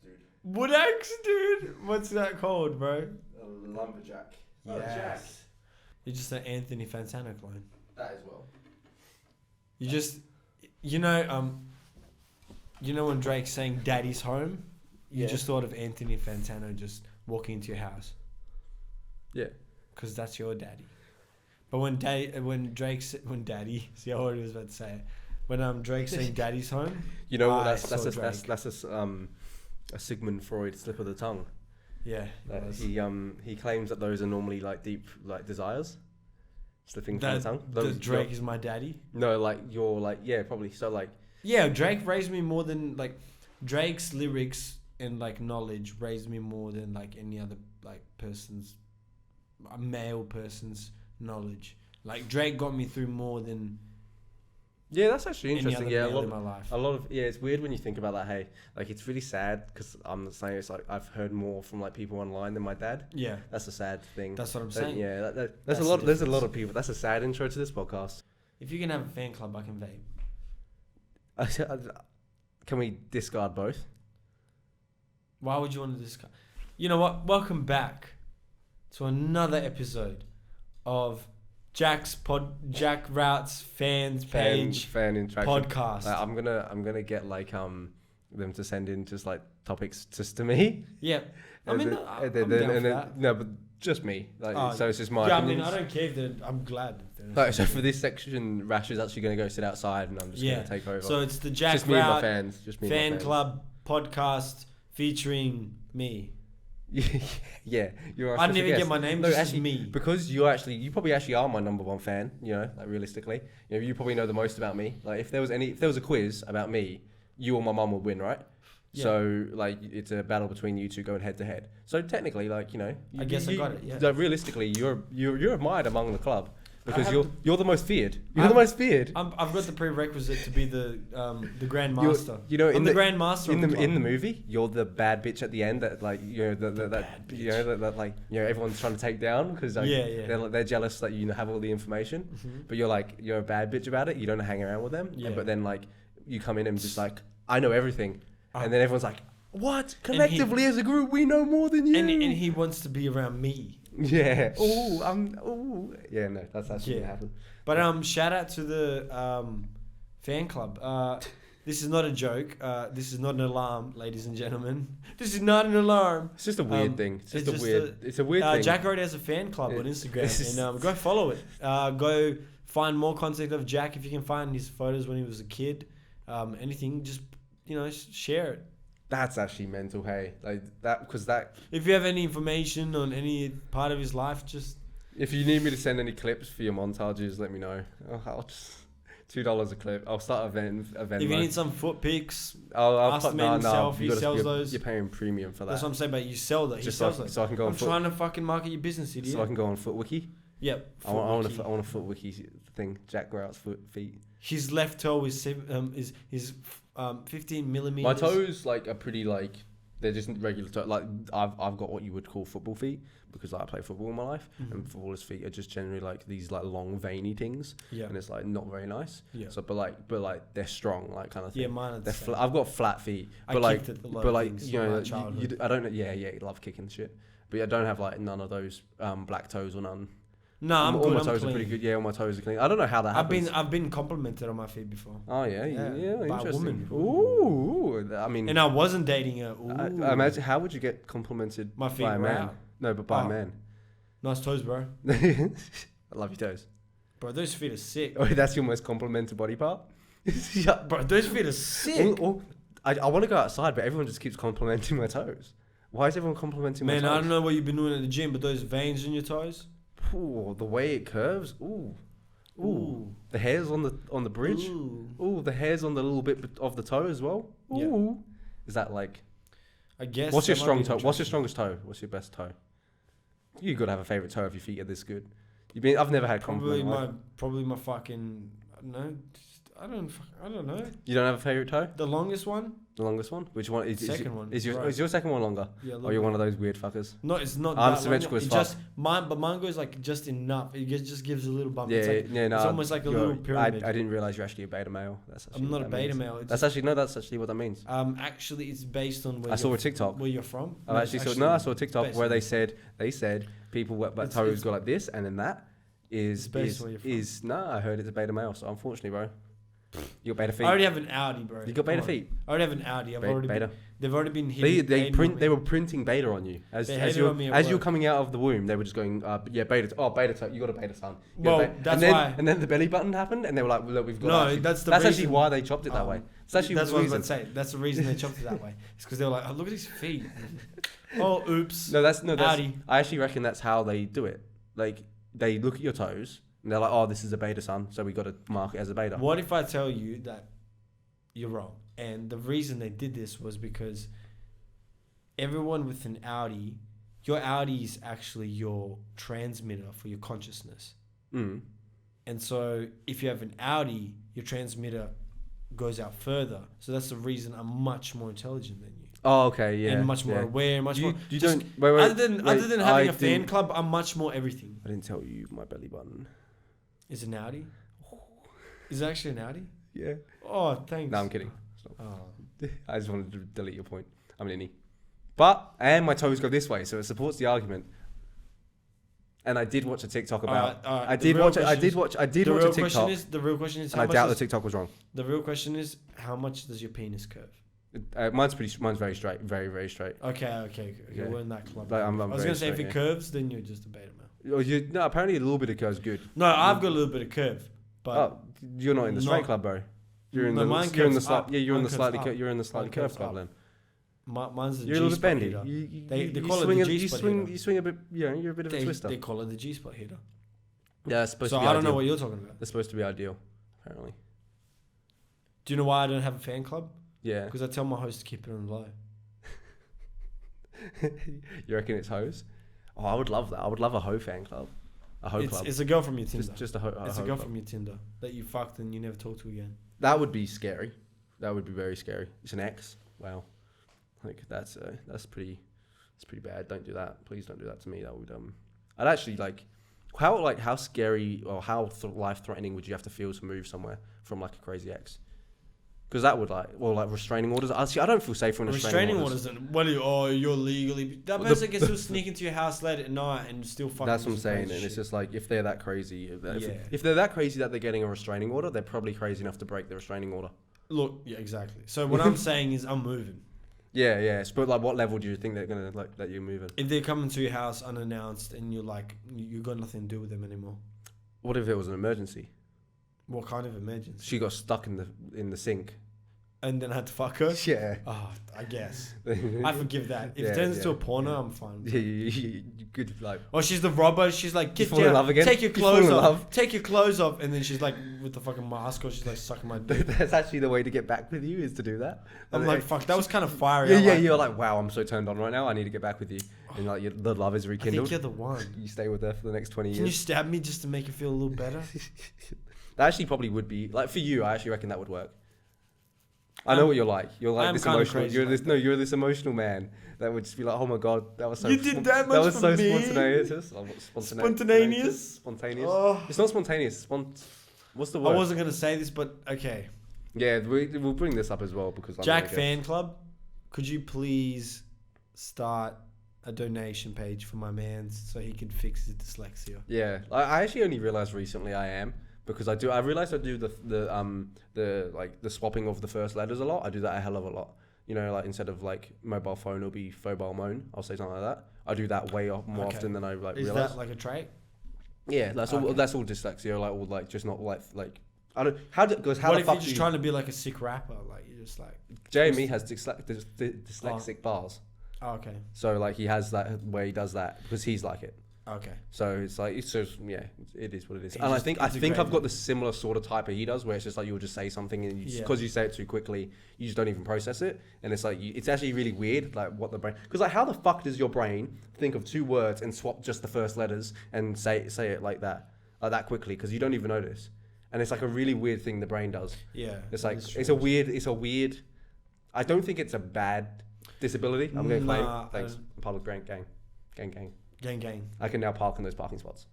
dude. Wood axe, dude. What's that called, bro? A lumberjack. Yes. Oh, Jack. You're just an Anthony Fantano clone. That as well. You just, you know when Drake's saying "Daddy's home," you just thought of Anthony Fantano just walking into your house. Yeah. Because that's your daddy. But when Daddy, see how I was about to say it. When Drake's saying "Daddy's home," You know what? I That's saw a Sigmund Freud slip of the tongue. yeah. He claims that those are normally like deep like desires, slipping from the tongue. That Drake is my daddy. No, like you're like probably so like. Yeah, Drake raised me more than like Drake's lyrics and like knowledge raised me more than like any other like a male person's knowledge. Like Drake got me through more than. Yeah, that's actually Any interesting. other Yeah, male in my life. a lot of it's weird when you think about that. Hey, like it's really sad because I'm the same. It's like I've heard more from like people online than my dad. Yeah, That's a sad thing. that's what I'm saying. Yeah, there's That's a lot. the There's a difference. lot of people. That's a sad intro to this podcast. If you can have a fan club, I can vape. Can we discard both? Why would you want to discuss? You know what? Welcome back to another episode of Jack Route's fans page fan interaction podcast. Like, I'm gonna get like them to send in just like topics just to me. Yeah, I'm down for that. No, but just me. Like so, it's just my. Yeah, opinions. I don't care if they're. I'm glad. Like, so for this section, Rash is actually going to go sit outside, and I'm just going to take over. So it's the Jack just me and my Route fans. Just me. fan and my fans. club podcast featuring me. Yeah, you're. I didn't even get my name. No, Just actually, me. because you probably actually are my number one fan. You know, like realistically, you probably know the most about me. Like if there was a quiz about me, you or my mum would win, right? Yeah. So like it's a battle between you two going head to head. So technically, like I guess I got it. Yeah. Like, realistically, you're admired among the club because have you're the most feared. You're the most feared. I've got the prerequisite to be the Grand Master. You know, I'm the Grand Master in of the club. in the movie, you're the bad bitch at the end that like that like everyone's trying to take down because like, they're jealous that you have all the information, but you're a bad bitch about it. You don't hang around with them, but then like you come in and just like I know everything, and then everyone's like, what? Collectively as a group, we know more than you. And he wants to be around me. Yeah. Yeah. No, that's actually gonna happen. But shout out to the fan club. This is not a joke. This is not an alarm, ladies and gentlemen. This is not an alarm. It's just a weird thing. It's a weird thing. Jack already has a fan club on Instagram, and go follow it. Go find more content of Jack if you can find his photos when he was a kid. Anything, just share it. That's actually mental, hey. Like that, because that. If you have any information on any part of his life, just. If you need me to send any clips for your montages, let me know. I'll just $2 a clip. I'll start a Venmo. If you need some foot pics, I'll himself, he sells those. You're paying premium for that. That's what I'm saying. But you sell that. Just he sells those. so I can go on. I'm trying to fucking market your business, idiot. So I can go on FootWiki. Yep. I want a FootWiki thing. Jack Route's feet. His left toe is 15 millimeters. My toes like are pretty like they're just regular toe. Like I've got what you would call football feet because like, I play football in my life, and footballers' feet are just generally like these like long veiny things, and it's like not very nice. Yeah. So but like they're strong, like kind of thing. Yeah, mine are the same. I've got flat feet, but I don't know. Yeah, you love kicking shit, but I don't have like none of those black toes or none. No, I'm all good. my I'm toes clean. are pretty good. Yeah, all my toes are clean. I don't know how that happens. I've been complimented on my feet before. Oh yeah, by a interesting. woman. Ooh, I mean, and I wasn't dating her. Ooh. I imagine how would you get complimented my feet by a man? out. No, but by a man. Nice toes, bro. I love your toes. Bro, those feet are sick. Oh, that's your most complimented body part? Bro, those feet are sick. I want to go outside, but everyone just keeps complimenting my toes. Why is everyone complimenting my toes? Man, I don't know what you've been doing at the gym, but those veins in your toes. Ooh, the way it curves. Ooh. The hairs on the bridge. Ooh, the hairs on the little bit of the toe as well. Ooh. Yeah. Is that like? I guess. What's your strong toe? What's your strongest toe? What's your best toe? You gotta have a favorite toe if your feet are this good. I've never had compliment. Probably my fucking. No, I don't know. You don't have a favorite toe? The longest one. The longest one? Which one is second one? Is your second one longer? Yeah. Or you're one of those weird fuckers? No, it's not. I'm that symmetrical long. as fuck. Just mine goes like just enough. It just gives a little bump. Yeah, It's like, no, it's almost like a little pyramid. I didn't realize you're actually a beta male. I'm not a beta male. That's actually what that means. Actually, it's based on where I saw a TikTok. Where you're from. I saw a TikTok where they said people with toes go like this, and then that is I heard it's a beta male. So unfortunately, bro, you got beta feet. I already have an Audi, bro. You got beta feet. I already have an Audi. They've already been hitting. They were printing beta on you as you're coming out of the womb. They were just going, beta. Oh, beta. You got a beta son. That's why. And then the belly button happened, and they were like, look, we've got. No, that's actually why they chopped it that way. That's what I was about to say. That's the reason they chopped it that way. It's because they were like, oh, look at his feet. Oh, oops. That's Audi. I actually reckon that's how they do it. Like they look at your toes. And they're like, oh, this is a beta son, so we got to mark it as a beta. What if I tell you that you're wrong? And the reason they did this was because everyone with an Audi, your Audi is actually your transmitter for your consciousness. Mm. And so if you have an Audi, your transmitter goes out further. So that's the reason I'm much more intelligent than you. Oh, okay, yeah. And much more aware, much more. You don't. Wait, other than having a fan club, I'm much more everything. I didn't tell you my belly button. Is it an Audi? Is it actually an Audi? Yeah. Oh, thanks. No, I'm kidding. Oh. I just wanted to delete your point. I'm an innie. And my toes go this way, so it supports the argument. And I did watch a TikTok about. I did watch a TikTok. The real question is. And I doubt the TikTok was wrong. The real question is, how much does your penis curve? Mine's very straight, very very straight. Okay. Yeah. We're in that club. Like, I was gonna say if it curves, then you're just a beta male. No, apparently a little bit of curve's good. No, I've got a little bit of curve, but you're not in the straight club, bro. You're in the slightly curved club then. Mine's the You're a little bit bendy. They call it the G-spot hitter. You swing a bit. Yeah, you're a bit of a twister. They call it the G-spot hitter. Yeah, it's supposed to be. So I don't know what you're talking about. It's supposed to be ideal, apparently. Do you know why I don't have a fan club? Yeah. Because I tell my host to keep it on low. You reckon it's hoes? Oh, I would love that. I would love a hoe fan club. A hoe club. It's a girl from your Tinder. Just a hoe. It's a girl from your Tinder that you fucked and you never talk to again. That would be scary. That would be very scary. It's an ex. Wow. Like that's pretty bad. Don't do that. Please don't do that to me. That would I'd actually how scary or how life threatening would you have to feel to move somewhere from like a crazy ex? Because that would like restraining orders. I don't feel safe when restraining orders. You're legally. That person can still sneak into your house late at night and still fucking. That's what I'm saying, and it's just like if they're that crazy, if they're that crazy that they're getting a restraining order, they're probably crazy enough to break the restraining order. Look, yeah, exactly. So what I'm saying is, I'm moving. Yeah. But like, what level do you think they're gonna like that you're moving? If they're coming to your house unannounced and you're like, you got nothing to do with them anymore. What if it was an emergency? What kind of emergency? She got stuck in the sink. And then I had to fuck her? Yeah. Oh, I guess. I forgive that. If it turns into a porno, I'm fine. Yeah, you could like... Oh, she's the robber. She's like, get down. In love again? Take your clothes off. Take your clothes off. And then she's like, with the fucking mask on, she's like sucking my dick. That's actually the way to get back with you, is to do that. I'm like, fuck, that was kind of fiery. Yeah, you're like, wow, I'm so turned on right now. I need to get back with you. And like, the love is rekindled. I think you're the one. You stay with her for the next 20 years. Can you stab me just to make you feel a little better? That actually probably would be... Like, for you, I actually reckon that would work. I know what you're like. You're like this emotional. You're this emotional man that would just be like, oh my god, that was so. You did that much for me. That was so spontaneous. Spontaneous. Oh. It's not spontaneous. What's the word? I wasn't gonna say this, but okay. Yeah, we'll bring this up as well because Jack Fan Club, could you please start a donation page for my man so he can fix his dyslexia? Yeah, I actually only realized recently I am. Because I realized I do the swapping of the first letters a lot. I do that a hell of a lot. You know, like instead of like mobile phone, it'll be phobile moan. I'll say something like that. I do that way more often than I like. Is that like a trait? Yeah, that's all. That's all dyslexia. Like, all like just not like I don't. Because how what the if fuck you're just trying to be like a sick rapper? Like you're just like. Jamie has dyslexic bars. Oh, okay. So like he has that where he does that because he's like it. Okay. So it's like it is what it is. And I think I've got the similar sort of type he does, where it's just like you'll just say something and because you say it too quickly, you just don't even process it, and it's like it's actually really weird, like what the brain. Because like how the fuck does your brain think of two words and swap just the first letters and say it like that quickly? Because you don't even notice, and it's like a really weird thing the brain does. Yeah. It's like it's a weird I don't think it's a bad disability. I'm going to claim. Thanks. I'm part of the gang. I can now park in those parking spots.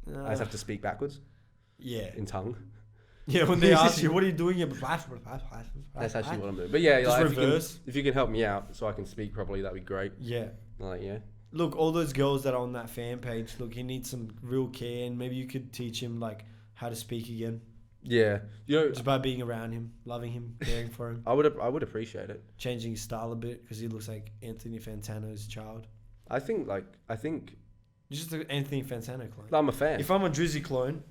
I just have to speak backwards. Yeah. In tongue. Yeah, when they ask you, what are you doing? That's actually what I'm doing. But yeah, just like, reverse. If you can help me out so I can speak properly, that'd be great. Yeah. Like, yeah. Look, all those girls that are on that fan page, look, he needs some real care, and maybe you could teach him like how to speak again. Yeah, just by being around him, loving him, caring for him. I would appreciate it. Changing his style a bit because he looks like Anthony Fantano's child. I think just an Anthony Fantano clone. I'm a fan. If I'm a Drizzy clone,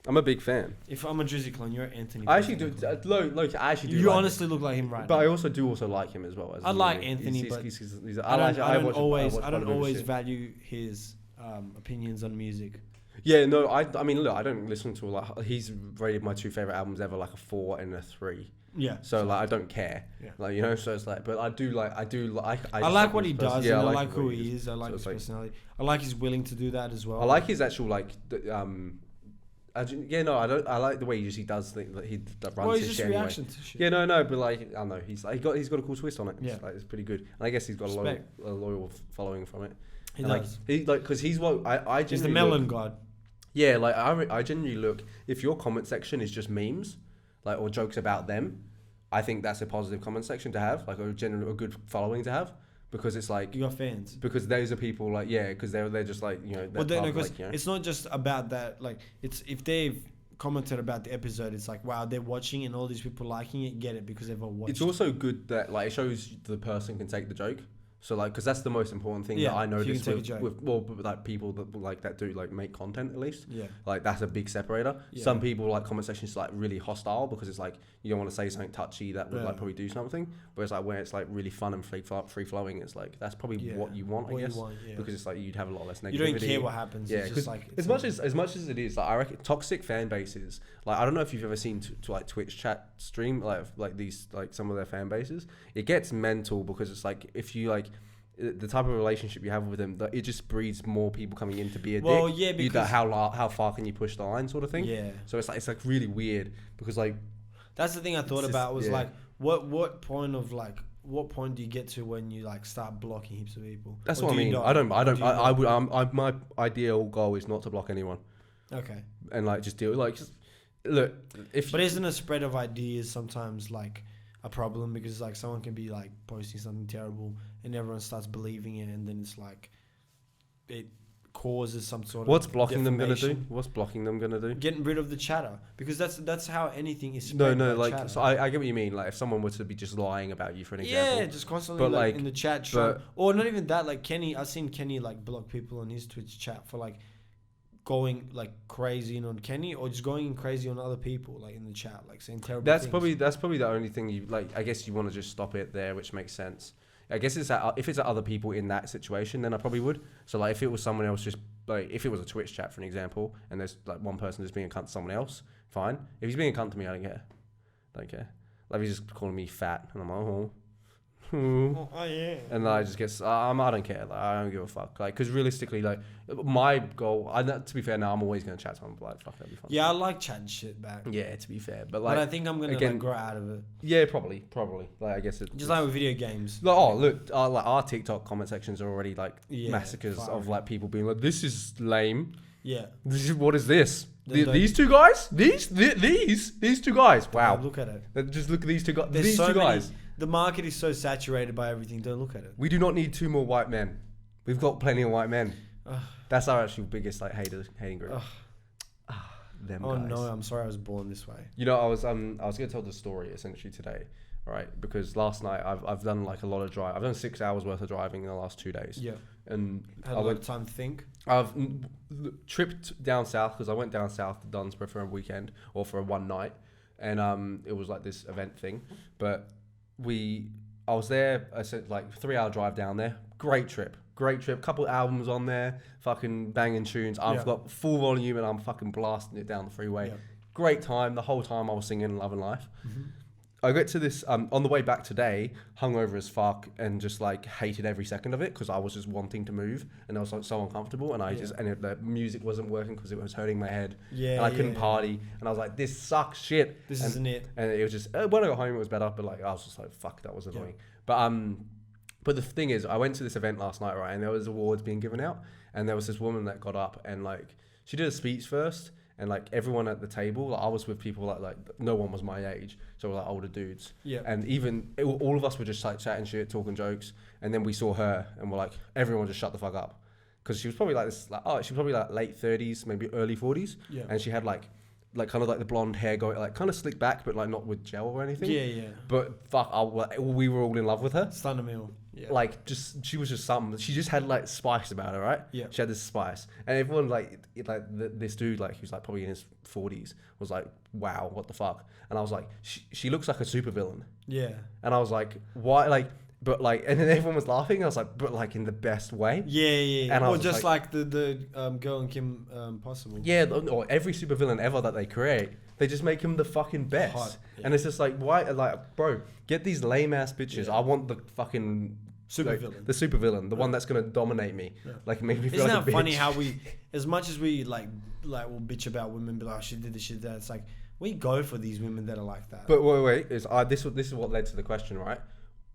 I'm a big fan. If I'm a Drizzy clone, you're Anthony. I actually do. Look, I actually do. You honestly look like him, right? But now. I also do like him as well. I like Anthony, but I don't always value his opinions on music. Yeah, no, I mean, look, I don't listen to like he's rated my 2 favorite albums ever like a 4 and a 3. Yeah. So like I don't care. Yeah. Like, you know, so it's like, but I like what he does. Yeah, and I like who he is. I like his personality. I like he's willing to do that as well. I like his actual like I like the way he usually does things. Like he runs his shit anyway. To shit. Yeah, no, but like I don't know, he's got a cool twist on it. Yeah, it's pretty good. And I guess he's got a loyal following from it. He does. Because he's what I he's the melon god. Yeah, like I generally look, if your comment section is just memes, like or jokes about them, I think that's a positive comment section to have, like a good following to have, because it's like you got fans. Because those are people like because they're just like it's not just about that. Like it's if they've commented about the episode, it's like wow, they're watching and all these people liking it. Get it because they've all watched. It's also good that like it shows the person can take the joke. So like, because that's the most important thing that I noticed with like people that do like make content at least. Yeah. Like that's a big separator. Yeah. Some people like comment sections like really hostile because it's like you don't want to say something touchy that would like probably do something. But it's like where it's like really fun and free flowing. It's like that's probably what you want, I guess. Because it's like you'd have a lot less negativity. You don't care what happens. Yeah. Because like as much as it is, like I reckon toxic fan bases. Like I don't know if you've ever seen to like Twitch chat stream like these like some of their fan bases. It gets mental because it's like if you like. The type of relationship you have with them, it just breeds more people coming in to be a dick. Well, yeah, because how far can you push the line, sort of thing. Yeah. So it's like really weird because like that's the thing I thought about was like what point do you get to when you like start blocking heaps of people? That's what I mean. My ideal goal is not to block anyone. Okay. And like just look but isn't a spread of ideas sometimes like a problem because like someone can be like posting something terrible and everyone starts believing it and then it's like it causes some sort of What's blocking them gonna do? Getting rid of the chatter because that's how anything is spread. No, like chatter. So I get what you mean. Like if someone were to be just lying about you for an example. Yeah, just constantly like in the chat or not even that. Like Kenny, I've seen Kenny like block people on his Twitch chat for like going like crazy on Kenny or just going crazy on other people like in the chat like saying terrible things. That's probably the only thing you like. I guess you want to just stop it there, which makes sense. I guess if it's other people in that situation, then I probably would. So like if it was someone else, just like if it was a Twitch chat for an example, and there's like one person just being a cunt to someone else, fine. If he's being a cunt to me, I don't care. Like he's just calling me fat, and I'm like, oh yeah. And I just get, I don't care. Like, I don't give a fuck. Like, because realistically, like, my goal, to be fair, now I'm always going to chat to him, but like, fuck, that'd be fun. Yeah, I like chatting shit back. Yeah, to be fair. But like, I think I'm going to like, grow out of it. Yeah, probably. Like, I guess just like with video games. Like, look, like, our TikTok comment sections are already like massacres of like people being like, this is lame. Yeah. What is this? These two guys? These two guys? Wow. Look at it. Just look at these two guys. These two guys. The market is so saturated by everything. Don't look at it. We do not need 2 more white men. We've got plenty of white men. That's our actual biggest like hating group. Them guys. No, I'm sorry I was born this way. You know, I was going to tell the story essentially today, right? Because last night I've done like a lot of drive. I've done 6 hours worth of driving in the last 2 days. Yeah. And had a lot of time to think. I've tripped down south because I went down south to Dunsborough for a weekend or for a one night, and it was like this event thing, but. I was there, I said like 3-hour drive down there. Great trip. Couple albums on there, fucking banging tunes. I've got full volume and I'm fucking blasting it down the freeway. Yeah. Great time. The whole time I was singing Love and Life. Mm-hmm. I got to this on the way back today, hungover as fuck, and just like hated every second of it because I was just wanting to move, and I was like so uncomfortable, and the music wasn't working because it was hurting my head, and I couldn't party, and I was like, this sucks shit. This isn't it. And it was just when I got home it was better, but like I was just like, fuck, that was annoying. But the thing is, I went to this event last night, right, and there was awards being given out, and there was this woman that got up and like she did a speech first. And like everyone at the table, like, I was with people like no one was my age, so like older dudes. Yeah. And even all of us were just like chatting shit, talking jokes, and then we saw her, and we're like, everyone just shut the fuck up, because she was probably like this, like she was probably like late 30s, maybe early 40s. Yeah. And she had like kind of like the blonde hair going, like kind of slicked back, but like not with gel or anything. Yeah, yeah. But fuck, we were all in love with her. Stunner meal. Yeah. Like she was just something. She just had like spice about her, right? Yeah. She had this spice, and everyone this dude, like he was like probably in his 40s, was like, wow, what the fuck? And I was like, she looks like a supervillain. Yeah. And I was like, why? Like, but like, and then everyone was laughing. And I was like, but like in the best way. Yeah, yeah. And or just like the girl and Kim Possible. Yeah, or every supervillain ever that they create. They just make him the fucking best. Yeah. And it's just like, why? Like, bro, get these lame ass bitches. Yeah. I want the fucking supervillain. Like, the supervillain, the one that's gonna dominate me. Yeah. Like, make me feel like a bitch. Isn't that funny how we, as much as we like we'll bitch about women, be like, oh, she did this, she did that. It's like we go for these women that are like that. But wait, this is what led to the question, right?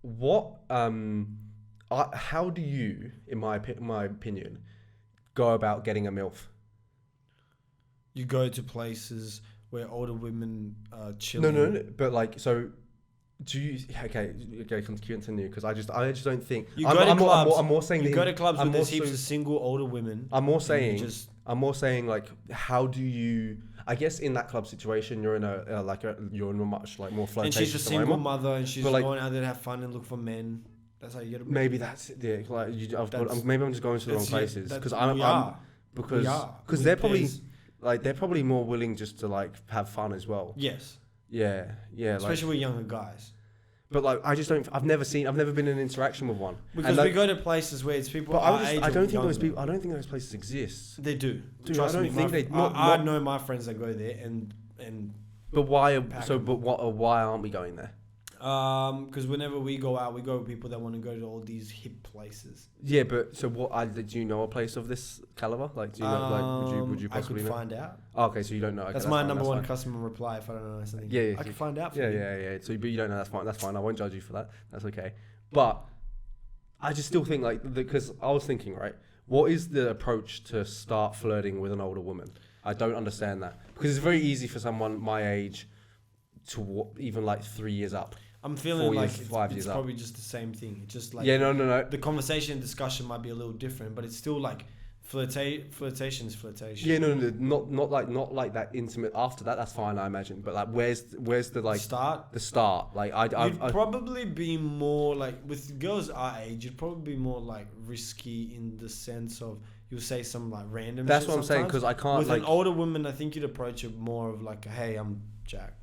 What how do you, in my opinion, go about getting a MILF? You go to places where older women are chilling. No, but like, so do you? Okay, continue, because I just don't think. You go to clubs. I'm more saying you go to clubs where there's heaps of single older women. I'm more saying like, how do you? I guess in that club situation, you're in you're in a much like more flirtatious. And she's a single mother, and she's going out there to have fun and look for men. That's how you get. Maybe that's it. Yeah, like maybe I'm just going to the wrong places because they're probably. Like, they're probably more willing just to, like, have fun as well. Yes. Yeah. Especially with younger guys. But, like, I've never been in an interaction with one. Because we go to places where it's people our age. I don't think those places exist. They do. Dude, I don't think they... I know my friends that go there and But why aren't we going there? Because whenever we go out, we go with people that want to go to all these hip places. Yeah, but so do you know a place of this caliber? Like, do you know? Like, would you possibly know? I could find out. Oh, okay, so you don't know. Okay, that's my number one customer reply if I don't know something. Yeah, I can find out. For you. Yeah. So, but you don't know. That's fine. That's fine. I won't judge you for that. That's okay. But I just still think because I was thinking, right, what is the approach to start flirting with an older woman? I don't understand that, because it's very easy for someone my age to even like 3 years up. I'm feeling like it's probably just the same thing. It's just like no. The conversation and discussion might be a little different, but it's still like flirtation is flirtation. Yeah, no, not like that intimate. After that, that's fine, I imagine. But like, where's the like start? The start, like I'd probably be more like with girls our age. You'd probably be more like risky in the sense of you'll say some like random. That's what I'm saying, because I can't. With an older woman, I think you'd approach it more of like, hey, I'm Jack.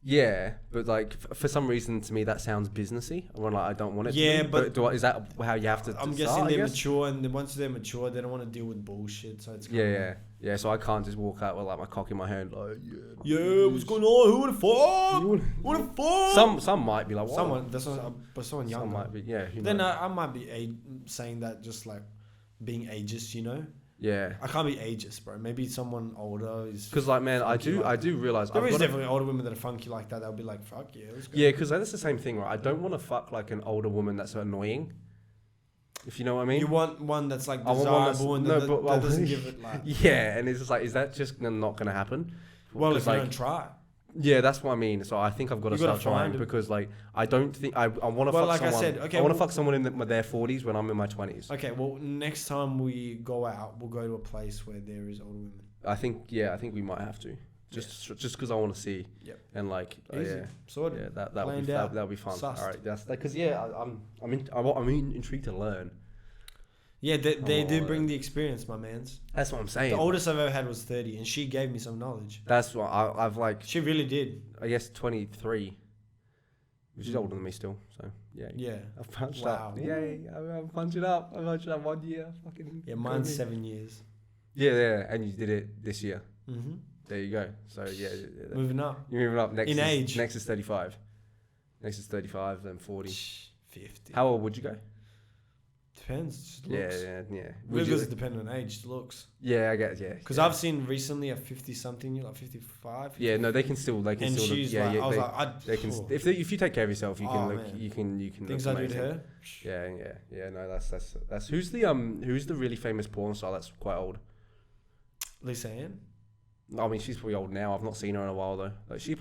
Yeah, but like for some reason to me that sounds businessy. I don't want it. Yeah, to be, but is that how you have to? I'm guessing they're mature, and once they're mature, they don't want to deal with bullshit. So it's yeah. So I can't just walk out with like my cock in my hand, like what's going on? Who would have thought? Who would have thought? Some might be like, what? But someone younger. Some might be, yeah. Then I might be saying that just like being ageist, you know. Yeah, I can't be ageist, bro. Maybe someone older is. Because like, man, I do realize there is definitely older women that are funky like that. They'll be like, fuck yeah. Yeah, because that's the same thing, right? I don't want to fuck like an older woman that's annoying. If you know what I mean. You want one that's like desirable and that doesn't give it like. Yeah, and it's just like, is that just not gonna happen? Well, if you don't try. Yeah, that's what I mean. So I think I've got to start trying, because like I don't think I want to fuck like someone. I said, okay, I want to fuck someone in their 40s when I'm in my 20s. Okay, well next time we go out, we'll go to a place where there is older women. I think we might have to. Just because I want to see. Yep. And like sorted. Yeah, that'll be fun. Sussed. All right, that's because I'm intrigued to learn. Yeah, they do bring the experience, my mans. That's what I'm saying. The oldest I've ever had was 30, and she gave me some knowledge. That's what I've like. She really did. I guess 23, which is older than me still. So yeah. Yeah. I've punched up. Yeah, I'm punching up. I'm punching up 1 year. Fucking. Yeah, mine's 7 years. Yeah, and you did it this year. Mm-hmm. There you go. So yeah. Moving up. You're moving up. In age. Next is 35. Next is 35, then 40. 50. How old would you go? Depends. Just looks. Yeah. Really does depend on age. Looks. Yeah, I guess. Yeah. Because I've seen recently a 50-something, like 55. Yeah, no, they can still. And she's look, like, I was they can. If you take care of yourself, you can look. Man. You can. Things look I do to her. Yeah. No, that's who's the really famous porn star that's quite old? Lisa Ann. I mean, she's probably old now. I've not seen her in a while though. Like she's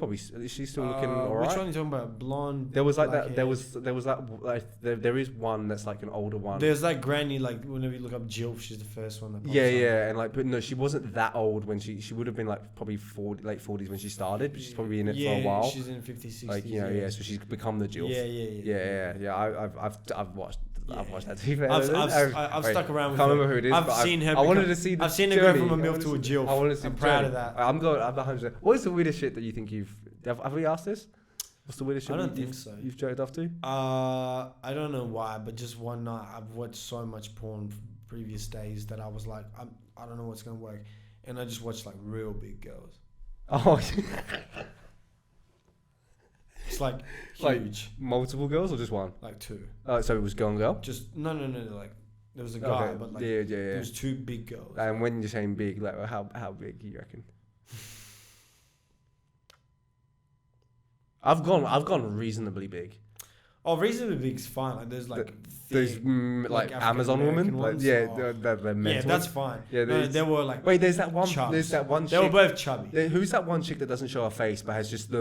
still looking alright. Which one are you talking about? Blonde. There was like that. There was that. Like, there is one that's like an older one. There's like granny. Like whenever you look up Jill, she's the first one. That pops up. And like, but no, she wasn't that old when she would have been like probably late 40s when she started. But she's probably in it for a while. She's in 50s, 60s. Like So she's become the Jill. Yeah. I've watched. I've watched that too. I've stuck around with her. I can't remember who it is. I've seen her. I wanted to see. I've seen her go from a MILF to a Jill. I wanted to see. I'm proud of that. I'm 100%. What is the weirdest shit that you think have we asked this? What's the weirdest shit? I don't think so. You've jerked off to? I don't know why, but just one night I've watched so much porn previous days that I was like, I don't know what's gonna work, and I just watched like real big girls. Oh. It's like huge. Like multiple girls or just one? Like two. So it was girl and girl? Just no. Like there was a guy, but like there was two big girls. And when you're saying big, like how big do you reckon? I've gone reasonably big. Oh, reasonably big's fine. Like there's like like Amazon women. Like, they're mental. Yeah, that's fine. Yeah, they were like. Wait, there's that one. Chubs. There's that one. They were both chubby. Who's that one chick that doesn't show her face but has just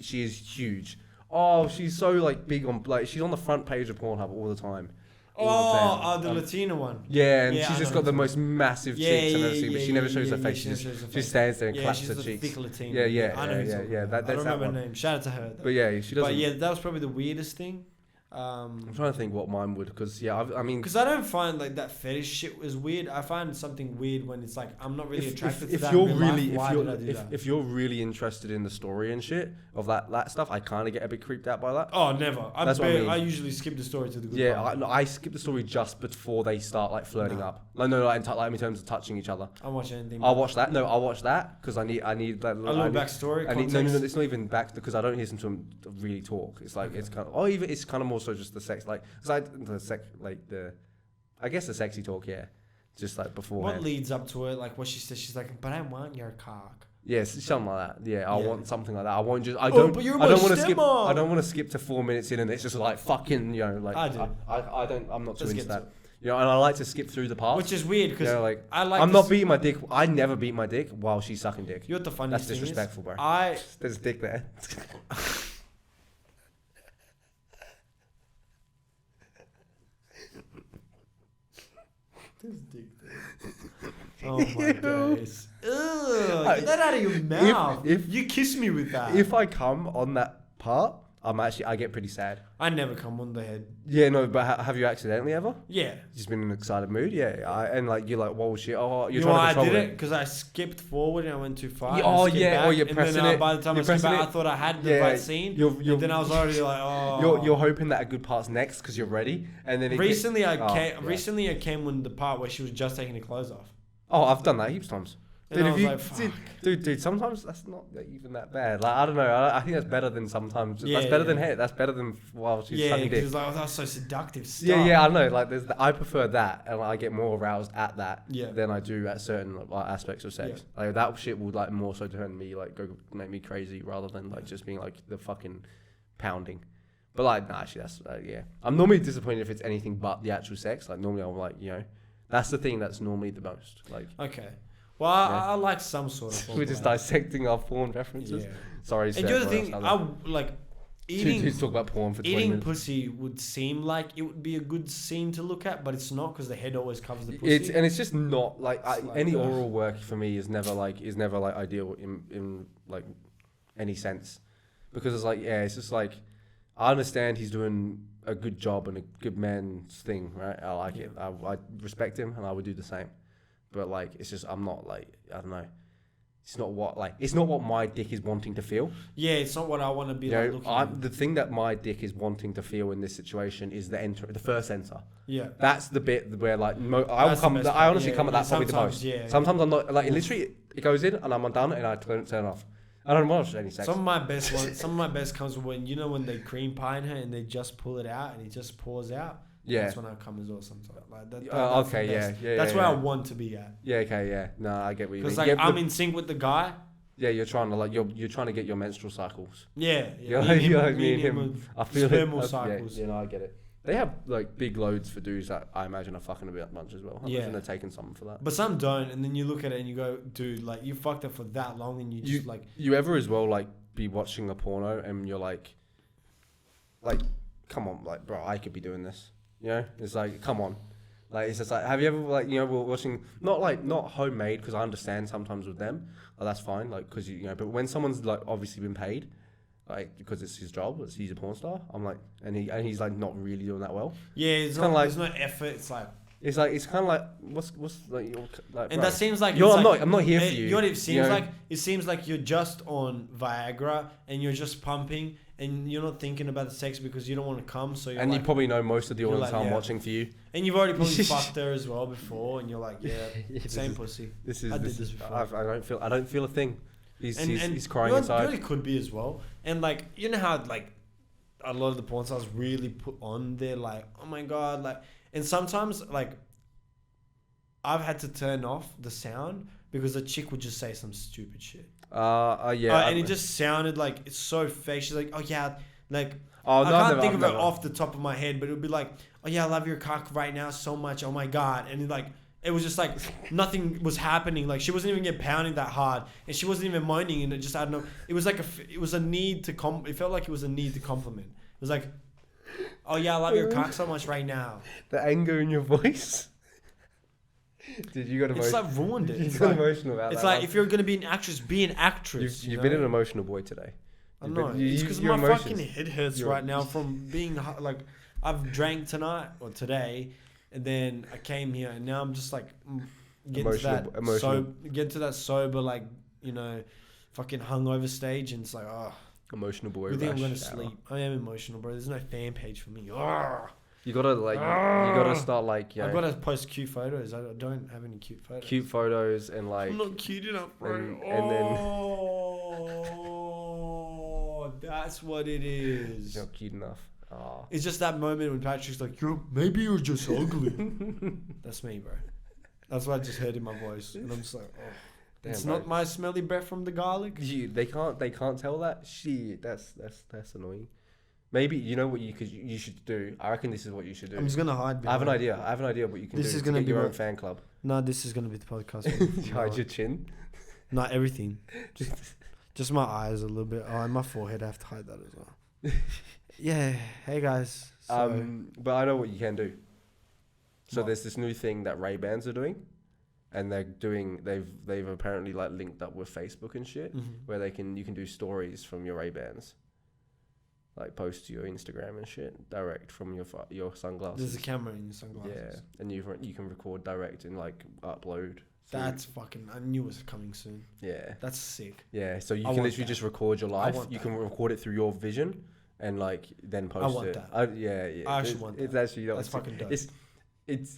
she is huge. Oh, she's so like big on she's on the front page of Pornhub all the time. The Latina one. Yeah, and she's just got the most massive cheeks I've ever seen, but she never shows her face. She stands there and claps her cheeks. Thick Latina. Yeah. I don't remember her name. Shout out to her. But yeah, she doesn't. But yeah, that was probably the weirdest thing. I'm trying to think what mine would, because I mean, because I don't find like that fetish shit is weird. I find something weird when it's like I'm not really attracted to that. If you're really interested in the story and shit of that stuff, I kind of get a bit creeped out by that. Oh, never. I usually skip the story to the good part. I skip the story just before they start like flirting up. In terms of touching each other. I'll watch anything. I'll watch that. No, I'll watch that because I need that. A little backstory. No, it's not even back because I don't listen to them really talk. It's like it's kind of, it's kind of more so just the sex, like the sexy talk, just like before. What leads up to it? Like what she says, she's like, "But I want your cock." Yes, something like that. Yeah, I want something like that. I won't just. I don't want to skip to 4 minutes in and it's just like fucking. I do. I don't. I'm not too into that. And I like to skip through the parts. Which is weird because I'm not beating my dick. I never beat my dick while she's sucking dick. You know what the funniest thing is? That's disrespectful, bro. There's a dick there. There's dick there. Oh my days. Ugh, get that out of your mouth. If you kiss me with that. If I come on that part, I get pretty sad. I never come on the head. Yeah, no, but have you accidentally ever? Yeah. Just been in an excited mood? Yeah. And like, you're like, whoa, shit. Oh, you're trying to control it. I did it because I skipped forward and I went too far. You're pressing it. By the time I skipped back, I thought I had the right scene. And then I was already like, oh. You're hoping that a good part's next because you're ready. And then recently I came when the part where she was just taking her clothes off. Oh, I've done that heaps of times. Dude, dude, sometimes that's not even that bad. Like, I don't know. I think that's better than sometimes. That's better than head. That's better than while she's sucking dick. Yeah, because like, that's so seductive stuff. Yeah, I know. Like, I prefer that, and I get more aroused at that than I do at certain aspects of sex. Yeah. Like that shit would like more so turn me like make me crazy rather than like just being like the fucking pounding. But like, nah, actually, that's I'm normally disappointed if it's anything but the actual sex. Like normally, I'm like, that's the thing that's normally the most like. Okay. Well, I like some sort of. We're just dissecting our porn references. Yeah. Sorry. And the other thing, I like eating. To talk about porn for 20 minutes. Eating pussy would seem like it would be a good scene to look at, but it's not because the head always covers the pussy. It's just not like any oral work for me is never ideal in like any sense, because it's like it's just like I understand he's doing a good job and a good man's thing, right? I like it. I respect him and I would do the same. But like, it's just I'm not like I don't know. It's not what my dick is wanting to feel. Yeah, it's not what I want to be like looking at. The thing that my dick is wanting to feel in this situation is the first enter. Yeah, that's the bit where like I honestly come at that probably the most. Yeah. Sometimes I'm not like literally it goes in and I'm undone and I turn it off. I don't watch any sex. Some of my best comes when when they cream pie in her and they just pull it out and it just pours out. Yeah, that's when I come as well. Sometimes like that. Okay, yeah. That's where I want to be at. Yeah, okay, yeah. No, I get what you mean. Because I'm in sync with the guy. Yeah, you're trying to you're trying to get your menstrual cycles. Yeah. Me and him. I feel spermal cycles. Yeah, I get it. They have like big loads for dudes that I imagine are fucking a bit much as well. I imagine they're taking something for that. But some don't, and then you look at it and you go, dude, like you fucked up for that long, and you just You ever as well like be watching a porno and you're like, come on, like bro, I could be doing this. You know, it's like, come on. Like, it's just like, have you ever, like, we're watching, not homemade, because I understand sometimes with them, that's fine, like, because, but when someone's, like, obviously been paid, like, because it's his job, he's a porn star, I'm like, and he's, like, not really doing that well. Yeah, it's kind of like, there's no effort, it's kind of like, what's, like, and bro, that seems like, I'm not here for you. You know what it seems like? It seems like you're just on Viagra, and you're just pumping, and you're not thinking about the sex because you don't want to come. So you're you probably know most of the audience I'm watching for you. And you've already probably fucked her as well before, and you're like, same pussy. I did this before. I don't feel a thing. He's crying inside. It really could be as well. And like, you know how like a lot of the porn stars really put on their like, oh my god, like, and sometimes like I've had to turn off the sound because the chick would just say some stupid shit. And it just sounded like it's so fake. She's like, oh yeah, like I can't think of it off the top of my head, but it would be like, oh yeah, I love your cock right now so much. Oh my god, and like it was just like nothing was happening. Like she wasn't even getting pounding that hard, and she wasn't even moaning. And it just I don't know. It was like it was a need to It felt like it was a need to compliment. It was like, oh yeah, I love your cock so much right now. The anger in your voice. Dude, you got emotional. It's like ruined it. You got emotional about it's that. It's like if you're gonna be an actress, be an actress. You've been an emotional boy today. I know. It's because my fucking head hurts right now from being like I've drank tonight or today, and then I came here and now I'm just like getting to that sober like fucking hungover stage, and it's like emotional boy. You think I'm gonna sleep? I am emotional, bro. There's no fan page for me. You gotta start like I gotta post cute photos. I don't have any cute photos. Cute photos and like I'm not cute enough, bro. And then that's what it is. You're not cute enough. It's just that moment when Patrick's like, maybe you're just ugly. That's me, bro. That's what I just heard in my voice, and I'm just like, damn, it's not my smelly breath from the garlic. They can't tell that. Shit, that's annoying. Maybe you know what you should do. I reckon this is what you should do. I'm just gonna hide. I have an idea what you can do. This is gonna be your own fan club. No, this is gonna be the podcast. Hide your chin. Not everything. Just my eyes a little bit. Oh, and my forehead. I have to hide that as well. Yeah. Hey guys. But I know what you can do. So there's this new thing that Ray-Bans are doing, and they've apparently like linked up with Facebook and shit, where you can do stories from your Ray-Bans. Like post to your Instagram and shit direct from your sunglasses. There's a camera in your sunglasses. Yeah, and you can record direct and like upload. That's fucking. I knew it was coming soon. Yeah, that's sick. Yeah, so you can literally just record your life. You can record it through your vision and like then post it. I want that. Yeah. I actually want that. It's actually that's fucking dope. It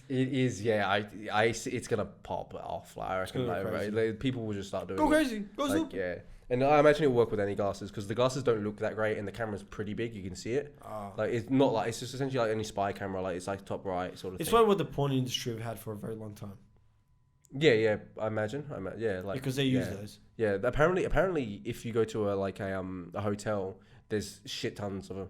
is. Yeah, it's gonna pop off. Like I reckon, like, people will just start doing. Go crazy. Go like, super. Yeah. And I imagine it'll work with any glasses because the glasses don't look that great and the camera's pretty big. You can see it. Like it's not like it's just essentially like any spy camera. Like it's like top right sort of. It's thing. what the porn industry have had for a very long time. Yeah. I imagine. Yeah, like because they use those. Yeah. Apparently, if you go to a hotel, there's shit tons of them.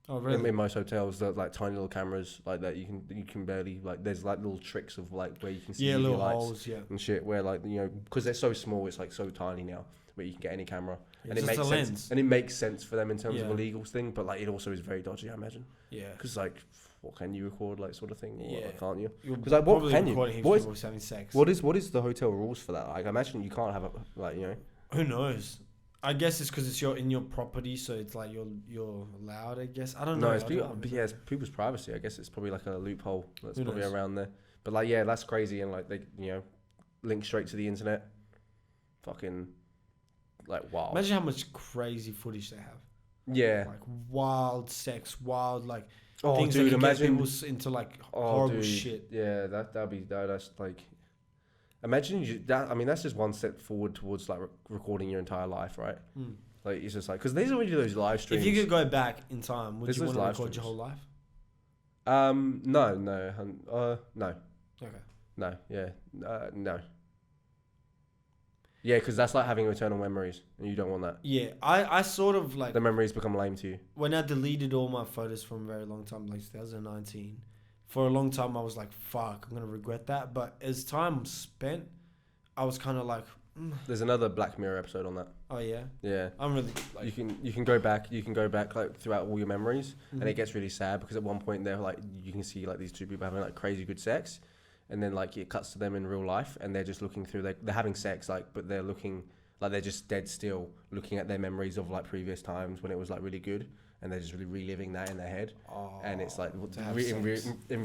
Oh really? In most hotels, there's like tiny little cameras like that. You can barely like. There's like little tricks of like where you can see little lights holes, and shit. Where like because they're so small, it's like so tiny now. Where you can get any camera, and it makes sense. And it makes sense for them in terms of a legal thing, but like it also is very dodgy, I imagine. Yeah. Because like, what can you record, like sort of thing? Or what can't you? Because like, what can you? Having sex. What is the hotel rules for that? Like, I imagine you can't have Who knows? I guess it's because it's in your property, so it's like you're allowed. I guess I don't know. No, it's people's privacy. I guess it's probably like a loophole that's probably around there. But like, yeah, that's crazy, and like they link straight to the internet. Fucking. Like wow! Imagine how much crazy footage they have. Yeah, like wild sex, wild like things that imagine get people into like horrible shit. Yeah, that's like. Imagine that. I mean, that's just one step forward towards like recording your entire life, right? Like it's just like because there's already those live streams. If you could go back in time, would you want to record your whole life? No. No. Okay. No. Yeah. No. Yeah, because that's like having eternal memories, and you don't want that. Yeah, I sort of like... The memories become lame to you. When I deleted all my photos from a very long time, like 2019, for a long time I was like, fuck, I'm going to regret that. But as time spent, I was kind of like... There's another Black Mirror episode on that. Oh, yeah? Yeah. I'm really... Like, you can go back like throughout all your memories, and it gets really sad because at one point they're like, you can see like these two people having like crazy good sex. And then like it cuts to them in real life, and they're just looking through. They're having sex, like, but they're looking like they're just dead still, looking at their memories of like previous times when it was like really good, and they're just really reliving that in their head. And it's like in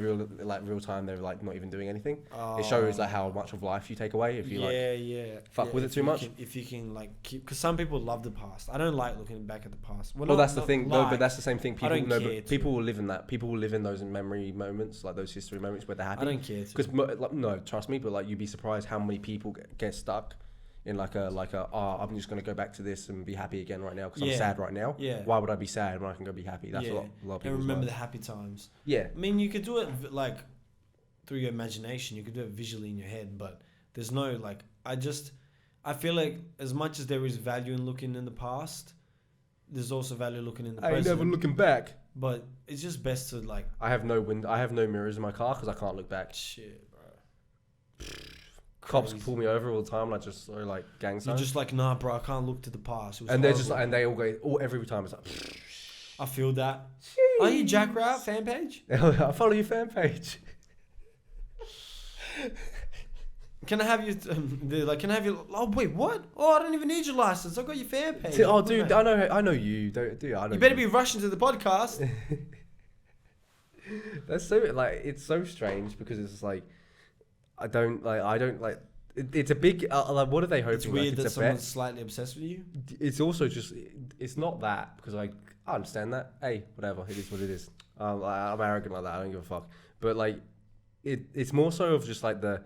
real time, they're like not even doing anything. It shows like how much of life you take away if you fuck with it too much. If you can like keep, because some people love the past. I don't like looking back at the past. Well, that's the thing. No, but that's the same thing. People will live in that. People will live in those memory moments, like those history moments where they're happy. I don't care. Because no, trust me, but like you'd be surprised how many people get stuck in like a I'm just gonna go back to this and be happy again right now because I'm sad right now. Yeah. Why would I be sad when I can go be happy? That's a lot of people. And remember the happy times. Yeah. I mean, you could do it like through your imagination. You could do it visually in your head, but there's no like. I feel like as much as there is value in looking in the past, there's also value looking in the present. I ain't never looking back. But it's just best to like. I have no mirrors in my car because I can't look back. Shit, bro. Cops pull me over all the time, and I just throw like gang signs. You're just like, nah, bro, I can't look to the past. And they're just like, and they all go, every time it's like. I feel that. Are you Jack Rat fan page? I follow your fan page. Can I have you? They're like, can I have you? Oh wait, what? Oh, I don't even need your license. I've got your fan page. Oh, dude, I know you. I know you better be rushing to the podcast. That's so like it's so strange because it's like I don't like. It's a big like. What are they hoping? It's weird like, that someone's slightly obsessed with you. It's also just it's not that because I understand that. Hey, whatever, it is what it is. I'm arrogant like that. I don't give a fuck. But like, it's more so of just like the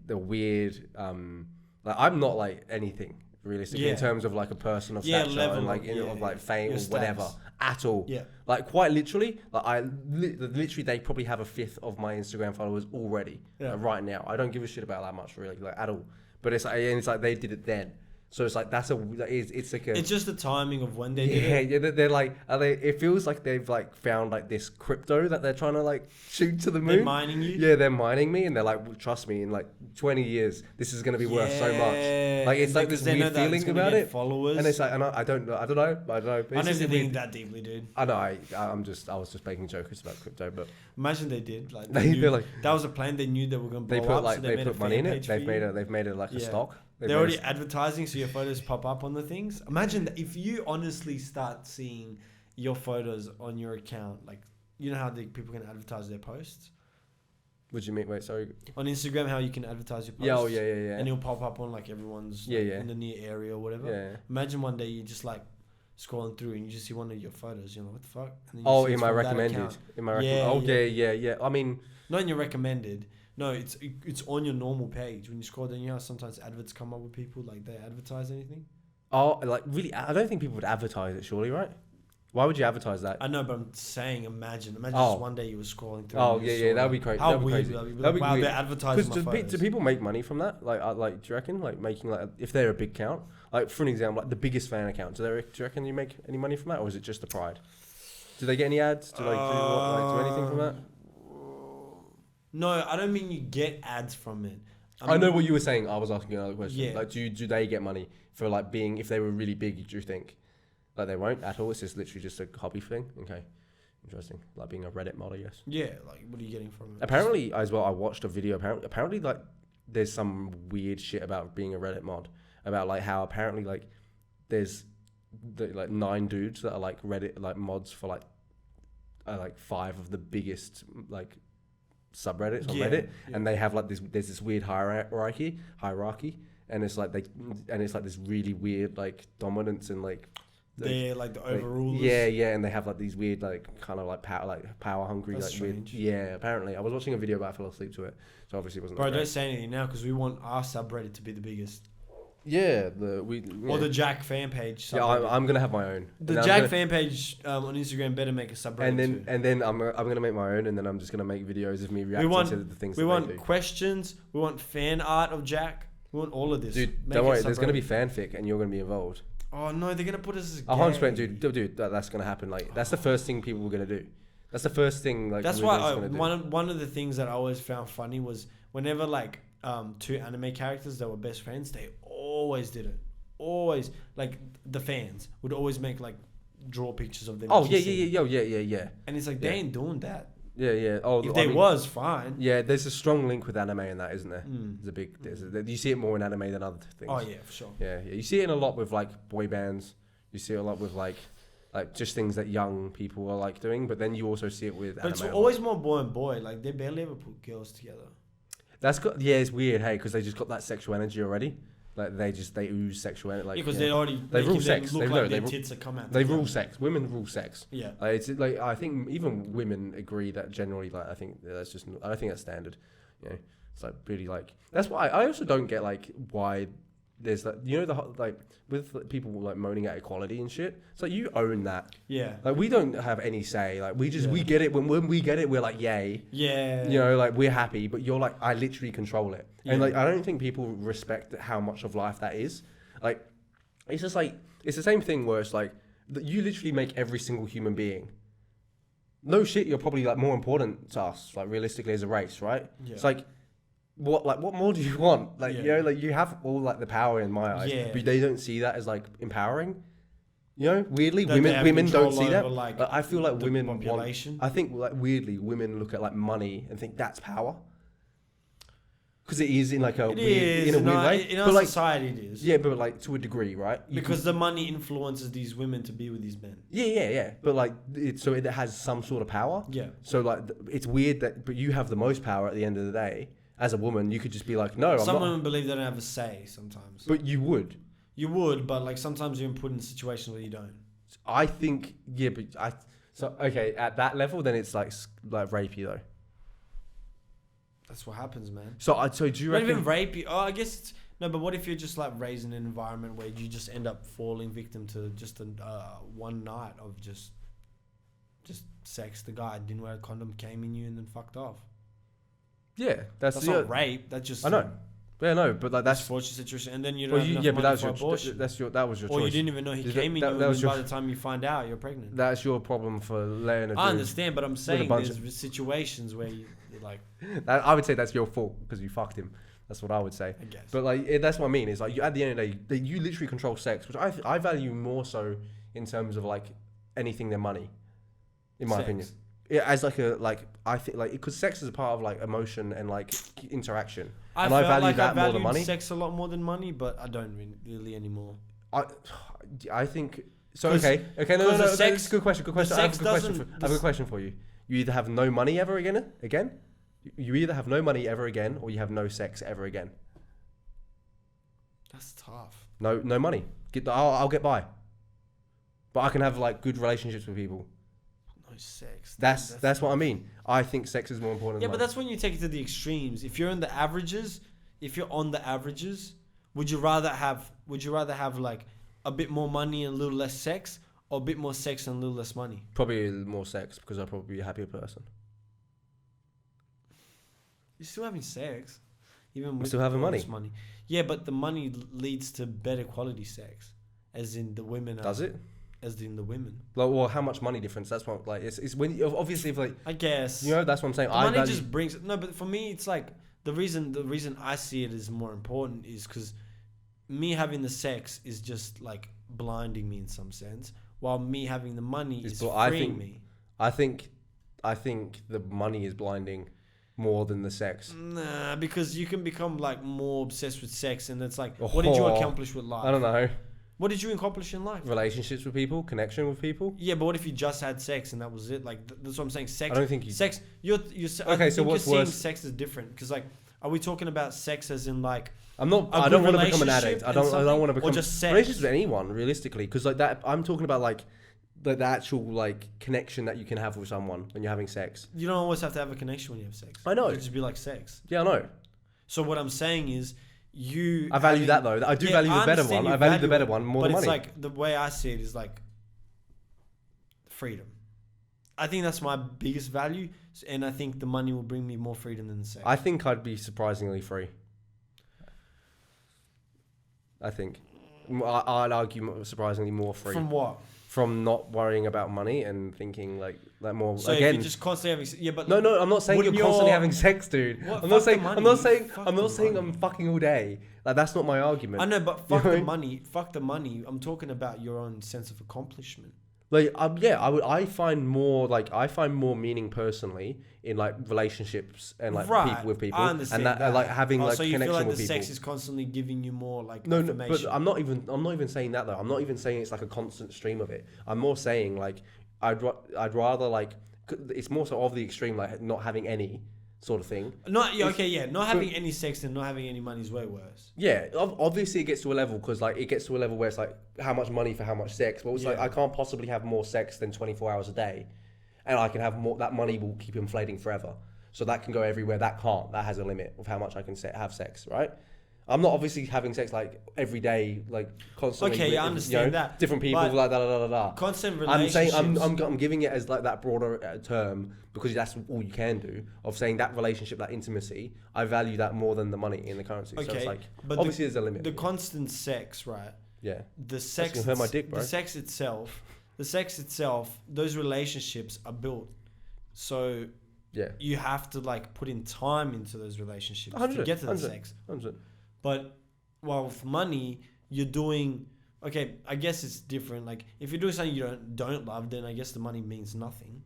weird. Like I'm not like anything realistically in terms of like a person of stature and like of like fame or whatever at all. Yeah. Like quite literally, like literally they probably have a fifth of my Instagram followers already right now. I don't give a shit about that much really, like at all. But it's like they did it then. So it's like it's just the timing of when they did it. Yeah, they're like it feels like they've like found like this crypto that they're trying to like shoot to the moon. They're mining you. Yeah, they're mining me, and they're like, well, trust me, in like 20 years, this is gonna be worth so much. Like it's like this weird feeling about it. Followers. And it's like, and I don't know. I never think that deeply, dude. I know. I was just making jokes about crypto, but imagine they did. Like they're like that was a plan. They knew they were gonna blow up. They put money in it. They've made it like a stock. They're already advertising, so your photos pop up on the things. Imagine that if you honestly start seeing your photos on your account, like you know how people can advertise their posts. What do you mean? Wait, sorry. On Instagram, how you can advertise your posts. Yeah, yeah. And it'll pop up on like everyone's in the near area or whatever. Yeah. Imagine one day you just like scrolling through and you just see one of your photos. You're like, what the fuck? And then in my recommended. Yeah. I mean, not in your recommended. No, it's on your normal page. When you scroll down, you know how sometimes adverts come up with people, like they advertise anything? Oh, like really? I don't think people would advertise it, surely, right? Why would you advertise that? I know, but I'm saying, imagine just one day you were scrolling through. Oh, yeah, that would be crazy. How weird would that be? Wow, they're advertising my photos. Do people make money from that? Like, do you reckon? Like, making, like, if they're a big account? Like, for an example, like the biggest fan account, do you reckon you make any money from that? Or is it just the pride? Do they get any ads? Do anything from that? No, I don't mean you get ads from it. I know what you were saying. I was asking another question. Yeah. Like, do they get money for like being, if they were really big, do you think? Like they won't at all? It's just literally just a hobby thing? Okay. Interesting. Like being a Reddit mod, I guess. Yeah, like what are you getting from it? Apparently, as well, I watched a video. Apparently like there's some weird shit about being a Reddit mod. About like how apparently like there's like 9 dudes that are like Reddit like mods for like 5 of the biggest like subreddits on Reddit, and they have like there's this weird hierarchy, and it's like this really weird like dominance and like they're like the overrulers. Yeah, and they have like these weird like kind of like power hungry. That's like strange. Weird. Yeah, apparently I was watching a video but I fell asleep to it, so obviously it wasn't. Bro, don't say anything now because we want our subreddit to be the biggest. Yeah, or the Jack fan page. Yeah, I'm gonna have my own. The Jack fan page on Instagram better make a subreddit. And then I'm gonna make my own, and then I'm just gonna make videos of me reacting to the things. We want questions. We want fan art of Jack. We want all of this. Dude, don't worry. There's gonna be fanfic, and you're gonna be involved. Oh no, they're gonna put us as gay. 100%, dude. That's gonna happen. Like that's the first thing people are gonna do. That's the first thing. Like that's why one of the things that I always found funny was whenever like two anime characters that were best friends, they always did it. Always, like the fans would always make like draw pictures of them. Oh yeah. And it's like they ain't doing that. Yeah. Oh, if they was fine. Yeah, there's a strong link with anime in that, isn't there? You see it more in anime than other things. Oh yeah, for sure. Yeah. You see it a lot with like boy bands. You see it a lot with like just things that young people are like doing. But then you also see it with. But it's always more boy and boy. Like they barely ever put girls together. It's weird, hey, because they just got that sexual energy already. Like they ooze sexual energy. Like, because they rule sex. Their tits are come out. They rule sex. Women rule sex. Yeah. It's like I think even women agree that generally like I think that's just I don't think that's standard. You know, it's like really like that's why I also don't get like why there's that like with people like moaning at equality and shit. It's like you own that. Yeah. Like we don't have any say. Like we get it when we get it we're like yay. Yeah. You know, like we're happy, but you're like I literally control it. Yeah. And like I don't think people respect how much of life that is. Like it's just like it's the same thing where it's like you literally make every single human being. No shit, you're probably like more important to us, like realistically as a race, right? Yeah. It's like what more do you want? Like you know, like you have all like the power in my eyes, but they don't see that as like empowering. You know, weirdly, women don't see that. Like, I feel like women population. I think like weirdly, women look at like money and think that's power. Because it is in like a weird way. In our society, it is. Yeah, but like to a degree, right? Because the money influences these women to be with these men. Yeah. But like, it has some sort of power. Yeah. So like, it's weird but you have the most power at the end of the day. As a woman, you could just be like, no, some women believe they don't have a say sometimes. But you would. You would, but like sometimes you're put in situations where you don't. I think, at that level, then it's like rapey though. That's what happens, man. So do you reckon? Not even rapey. Oh, I guess it's no. But what if you're just like raised in an environment where you just end up falling victim to just a one night of just sex? The guy didn't wear a condom, came in you, and then fucked off. Yeah, that's not rape. That's just I know. Yeah, no, but like that's fortunate situation, and then you don't have enough money for abortion. That was your choice. Or you didn't even know he came in you, and by the time you find out, you're pregnant. That's your problem for letting it. I understand, but I'm saying there's situations where you're like. I would say that's your fault because you fucked him. That's what I would say. I guess. But like that's what I mean. Is like at the end of the day, you literally control sex, which I value more so in terms of like anything than money, in my opinion. Yeah, as I think because sex is a part of like emotion and like interaction, and I value that more than money. Sex a lot more than money, but I don't really anymore. I think so. Okay. No. Sex, good question. I have a good question for you. You either have no money ever again. You either have no money ever again, or you have no sex ever again. That's tough. No money. I'll get by, but I can have like good relationships with people. No sex. That's what I mean. I think sex is more important. Yeah, but that's when you take it to the extremes. If you're on the averages, would you rather have like a bit more money and a little less sex, or a bit more sex and a little less money? Probably more sex because I'll probably be a happier person. You're still having sex, even with still having money. Yeah, but the money leads to better quality sex, as in the women. Does it? As in the women. Like, well, how much money difference? That's what like it's when obviously if like I guess that's what I'm saying. Money just brings no, but for me it's like the reason I see it as more important is because me having the sex is just like blinding me in some sense, while me having the money is freeing me. I think the money is blinding more than the sex. Nah, because you can become like more obsessed with sex, and it's like, what did you accomplish with life? I don't know. What did you accomplish in life? Relationships with people, connection with people. Yeah, but what if you just had sex and that was it? Like that's what I'm saying. Sex. I don't think sex. You're okay. So what's you're worse? Seeing sex is different because like Are we talking about sex as in like? I don't want to become an addict. I don't want to become. Or just sex. Relationships with anyone, realistically, because like that. I'm talking about like the actual like connection that you can have with someone when you're having sex. You don't always have to have a connection when you have sex. I know. It just be like sex. Yeah, I know. So what I'm saying is, I value that though. I do value the better one. I value the better one more than money. But it's like the way I see it is like freedom. I think that's my biggest value, and I think the money will bring me more freedom than the sex. I think I'd be surprisingly free. I think I'd argue surprisingly more free. From what? From not worrying about money and thinking like more. So again, if you're just constantly having but no, I'm not saying you're constantly having sex, dude. What? I'm not saying Money. I'm fucking all day. Like that's not my argument. I know, but fuck the money. Fuck the money. I'm talking about your own sense of accomplishment. Like I find more meaning personally in like relationships and like people with people, I understand and that. Like having like so you connection feel like with the people. sex is constantly giving you more like no, information. but I'm not even saying that though. I'm not even saying it's like a constant stream of it. I'm more saying like I'd rather like it's more so of the extreme like not having any sort of thing. Not having any sex and not having any money is way worse. Yeah, obviously it gets to a level because like it gets to a level where it's like how much money for how much sex. But it's like I can't possibly have more sex than 24 hours a day, and I can have more. That money will keep inflating forever, so that can go everywhere. That can't. That has a limit of how much I can have sex. Right? I'm not obviously having sex like every day, like constantly. Okay, I understand that. Different people, like da. Constant relationships. I'm saying I'm giving it as like that broader term because that's all you can do. Of saying that relationship, that intimacy, I value that more than the money in the currency. Okay, so it's like but obviously there's a limit. The constant sex, right? Yeah. The sex. Hurt my dick, bro. The sex itself. Those relationships are built, so yeah, you have to like put in time into those relationships to get to the sex. 100%. But with money, you're doing okay. I guess it's different. Like if you're doing something you don't love, then I guess the money means nothing.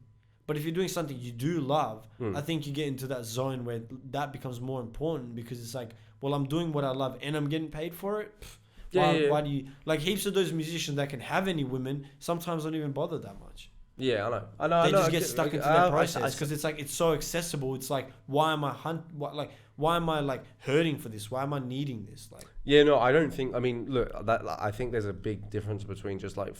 But if you're doing something you do love, I think you get into that zone where that becomes more important because it's like, well, I'm doing what I love and I'm getting paid for it. Why do you like heaps of those musicians that can have any women sometimes don't even bother that much. Yeah, I know. They just get stuck into that process because it's like it's so accessible. It's like why am I like hurting for this? Why am I needing this? Like yeah, no, I don't think. I mean, look, I think there's a big difference between just like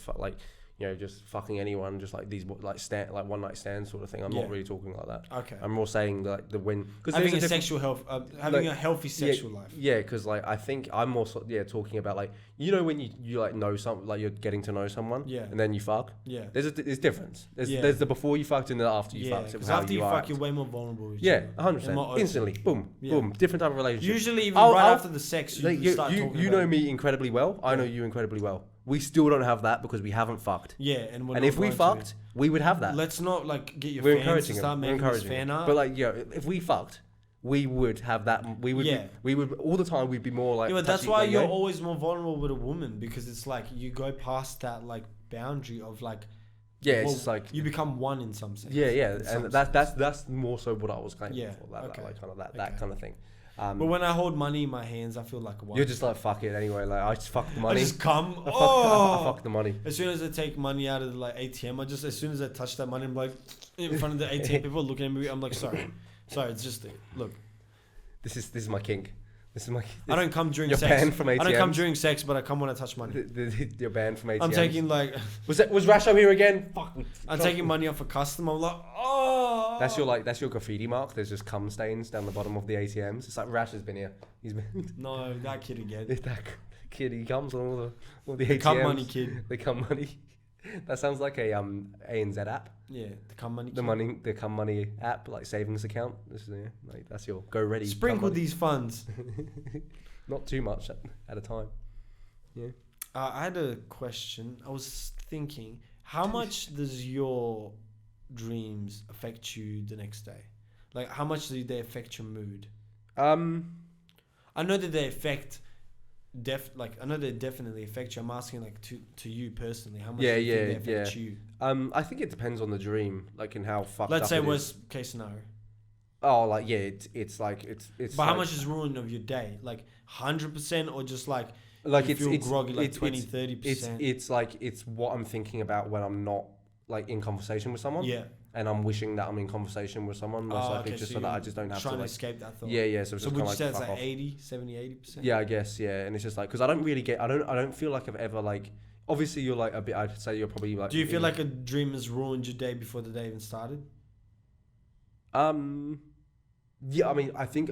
just fucking anyone, just like these like one night stands sort of thing. I'm not really talking like that. Okay. I'm more saying like the when because having a sexual health, having a healthy sexual life. Yeah, because like I think I'm more talking about like when you like know something like you're getting to know someone. Yeah. And then you fuck. Yeah. There's difference. There's the before you fucked and the after you fucked. Because after you fuck, you're way more vulnerable. 100%. Instantly, boom, boom, different type of relationship. Usually, even right after the sex, you start talking. You know me incredibly well. I know you incredibly well. We still don't have that because we haven't fucked. Yeah, and if we fucked, we would have that. Let's not like get your We're fans to start making this fan art. But like, if we fucked, we would have that. We would all the time. We'd be more like. Yeah, but that's why you're always more vulnerable with a woman because it's like you go past that like boundary of like. Yeah, it's just like you become one in some sense. Yeah, and that's more so what I was kind of for. That kind of thing. But when I hold money in my hands, I feel like a you're just like fuck it anyway. Like I just fuck the money. I just come. I fuck the money. As soon as I take money out of the like ATM, as soon as I touch that money, I'm like in front of the ATM. People looking at me. I'm like, sorry. It's just look. This is my kink. I don't come during sex. Banned from ATMs. I don't come during sex, but I come when I touch money. You're banned from ATMs. I'm taking like. Was Rasho here again? Fuck. I'm taking money off a customer. I'm like, oh. That's your graffiti mark. There's just cum stains down the bottom of the ATMs. It's like Rash has been here. He's been. No, that kid again. That kid. He comes on all the ATMs. The cum money kid. The cum money. That sounds like a ANZ app. Yeah, the cum money. The cum money app, like savings account. That's your go ready. Sprinkle these funds. Not too much at a time. Yeah. I had a question. I was thinking, how much does your dreams affect you the next day? Like, how much do they affect your mood? I know that they affect. I know they definitely affect you. I'm asking like to you personally, how much do you think they affect you? I think it depends on the dream, like in how fucked Let's up say it worst case scenario. Oh, like it's like it's. But like, how much is ruined of your day? Like 100% or just like you feel groggy, like 20-30%? It's like it's what I'm thinking about when I'm not like in conversation with someone. Yeah. and I'm wishing that I'm in conversation with someone, most likely just so that I just don't have to like escape that thought. Yeah. So would you say it's like 80%? Yeah, I guess. Yeah, and it's just like because I don't feel like I've ever like. Obviously, you're like a bit. I'd say you're probably like. Do you feel like a dream has ruined your day before the day even started? Yeah, I mean, I think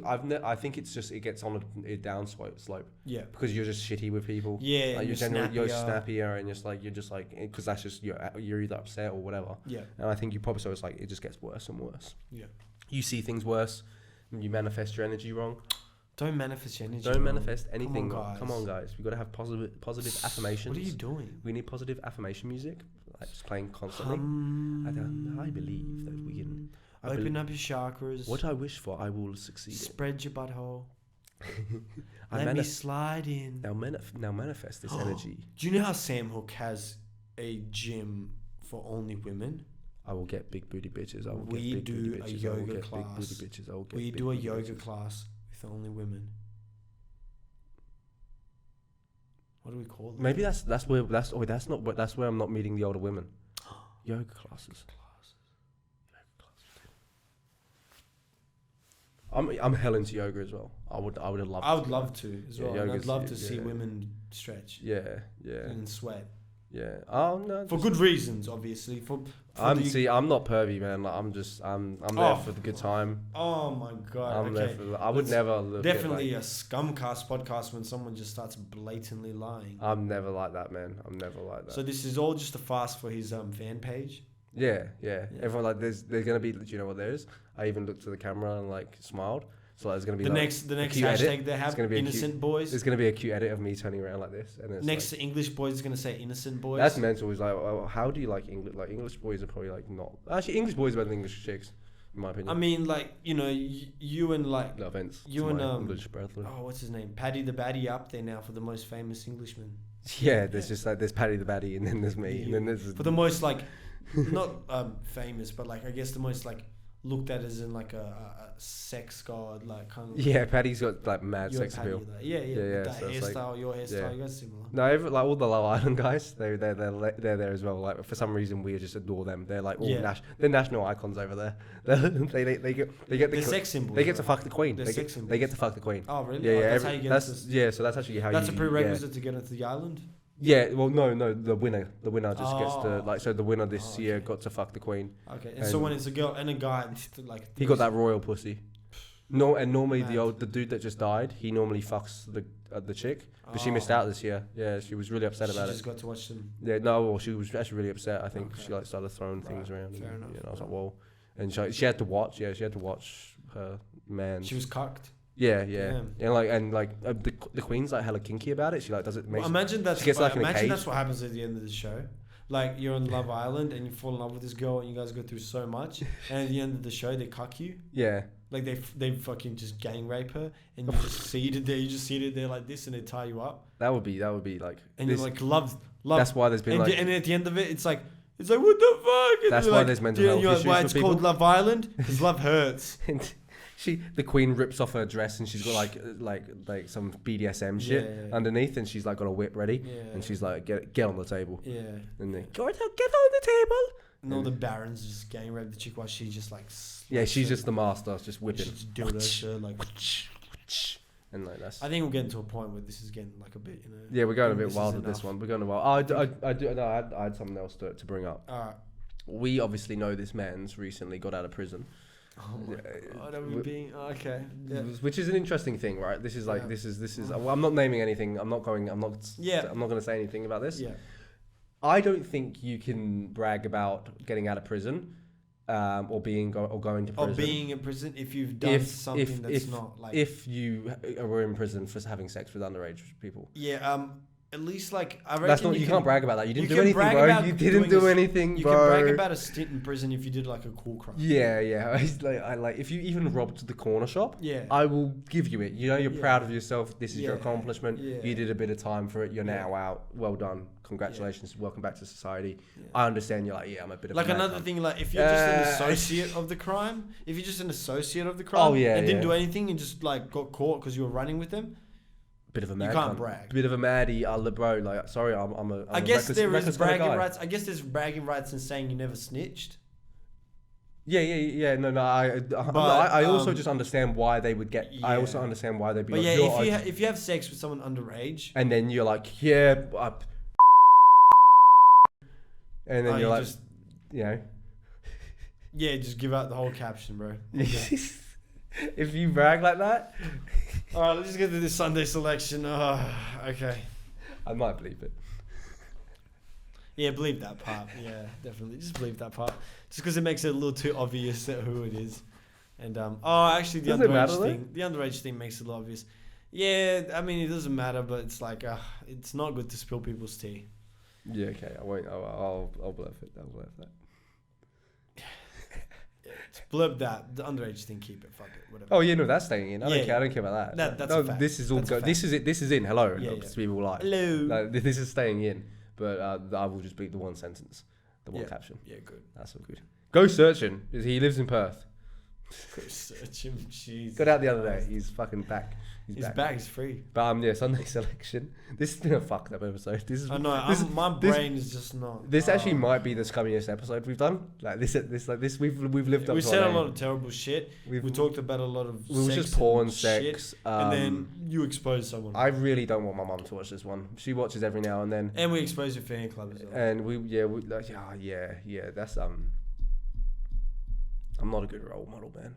it's just it gets on a down slope. Yeah. Because you're just shitty with people. Yeah. Like you're snappier and you're just like because that's just you're either upset or whatever. Yeah. And I think you probably so it's like it just gets worse and worse. Yeah. You see things worse. You manifest your energy wrong. Don't manifest your energy. Don't manifest anything. Come on, guys. We got to have positive affirmations. What are you doing? We need positive affirmation music, like just playing constantly. I believe that we can. Open up your chakras. What I wish for, I will succeed. Spread your butthole. Let me slide in. Now manifest this energy. Do you know how Sam Hook has a gym for only women? I will get big booty bitches. We do a yoga class. We do a yoga bitches. Class with only women. What do we call them? Maybe that's where I'm not meeting the older women. Yoga classes. I'm hell into yoga as well. I would love to as well. And I'd love to see women stretch. Yeah. And sweat. Yeah. Oh no. For good reasons, obviously. I'm not pervy, man. Like, I'm there for the good time. Oh my god. I would never look definitely a ScumCast podcast when someone just starts blatantly lying. I'm never like that, man. I'm never like that. So this is all just a farce for his fan page. Yeah. Everyone like there's gonna be. Do you know what there is? I even looked to the camera and like smiled. So there's gonna be the next hashtag they have innocent boys. There's gonna be a cute edit of me turning around like this, and it's next to English boys is gonna say innocent boys. That's mental. It's like, how do you like English? Like English boys are probably like not actually English boys are better than English chicks, in my opinion. I mean, like you and like no offense. You and English brethren. Oh, what's his name? Paddy the Baddy up there now for the most famous Englishman. Yeah, there's there's Paddy the Baddy, and then there's me, and then there's for the most like not famous, but like I guess the most like looked at as in like a sex god, like kind of. Yeah, Paddy's got like mad sex appeal. Yeah. That so hairstyle, like, your hairstyle, you guys similar. No, like all the Love Island guys, they're there as well. Like for some reason, we just adore them. They're like all they're national icons over there. they get the sex symbols. They get to fuck the queen. They get to fuck the queen. Oh really? Yeah. That's how you get. So that's actually how. That's a prerequisite to get into the island. Yeah, well, no, the winner just gets to like. So the winner this year got to fuck the queen. Okay, and so when it's a girl and a guy, like he got that royal pussy. No, and normally the dude that just died, he normally fucks the chick, but she missed out this year. Yeah, she was really upset about it. She just got to watch them. Yeah, no, well, she was actually really upset. I think she like started throwing things around. Fair enough. I was like, whoa, and she had to watch. Yeah, she had to watch her man. She was cucked. Yeah. And the queen's like hella kinky about it. She like does it. Imagine that's that's what happens at the end of the show. Like you're on Love Island and you fall in love with this girl and you guys go through so much, and at the end of the show they cuck you. Yeah. Like they fucking just gang rape her and you just seated there. You just seated there like this and they tie you up. That would be like. And you're like love. That's why there's been and at the end of it, it's like what the fuck? And that's why there's mental health issues why it's called Love Island? Because love hurts. The queen rips off her dress and she's got like some BDSM shit underneath, and she's like got a whip ready, and she's like get on the table. Yeah. And they get on the table. And all the barons just gang rape the chick while she just like. Yeah, she's just the master, just whipping. She's dildo like. And like that's. I think we're getting to a point where this is getting like a bit, Yeah, we're going a bit wild with this one. We're going wild. I had something else to bring up. Alright. We obviously know this man's recently got out of prison. Oh my god, are we being okay? Yeah. Which is an interesting thing, right? This is like this is. Well, I'm not naming anything. I'm not going to say anything about this. Yeah. I don't think you can brag about getting out of prison, or going to prison. Or being in prison if you've done something that's not like. If you were in prison for having sex with underage people. Yeah. At least like I reckon that's not. You can't brag about that. You didn't do anything, bro. You didn't do anything, bro. You can brag about a stint in prison if you did like a cool crime. Yeah. I like if you even robbed the corner shop. Yeah. I will give you it. You know, you're proud of yourself. This is your accomplishment. Yeah. You did a bit of time for it. You're now out. Well done. Congratulations. Welcome back to society. Yeah. I understand. You're like, I'm a bit of like another thing. Like if you're just an associate of the crime. If you're just an associate of the crime. And didn't do anything and just like got caught because you were running with them. Bit of a mad. You can't brag. Bit of a maddie, bro. Like, sorry, I'm a. I guess there is bragging rights. I guess there's bragging rights in saying you never snitched. Yeah. No. I also just understand why they would get. I also understand why they'd be. But like, yeah, if you have sex with someone underage, and then you're like, yeah, and then you're like, just, you know, yeah, just give out the whole caption, bro. Okay. If you brag like that. All right, let's just get to this Sunday selection. Okay. I might believe it. Yeah, believe that part. Yeah, definitely. Just believe that part. Just because it makes it a little too obvious who it is. And actually, the underage thing makes it a little obvious. Yeah, I mean, it doesn't matter, but it's like, it's not good to spill people's tea. Yeah, okay. I won't. I'll blurb it. I'll blurb that. Blurb that. The underage thing, keep it. Fuck it. Whatever. Oh yeah, no, that's staying in. I don't care. I don't care about that. That's a fact. This is all go. This is it. This is in. Hello. Yeah. People like. Hello. Like, this is staying in. But I will just beat the one sentence, the one caption. Yeah, good. That's all good. Go searching. He lives in Perth. Go search him. Jesus. Got out the other day. He's fucking back. He's back. He's free. But Sunday selection. This has been a fucked up episode. My brain is just not. This actually might be the scummiest episode we've done. Like this. We've lived up. We said a lot of terrible shit. We talked about a lot of. We was just porn, sex, and then you exposed someone. I really don't want my mum to watch this one. She watches every now and then. And we expose your fan club as well. And that's I'm not a good role model, man.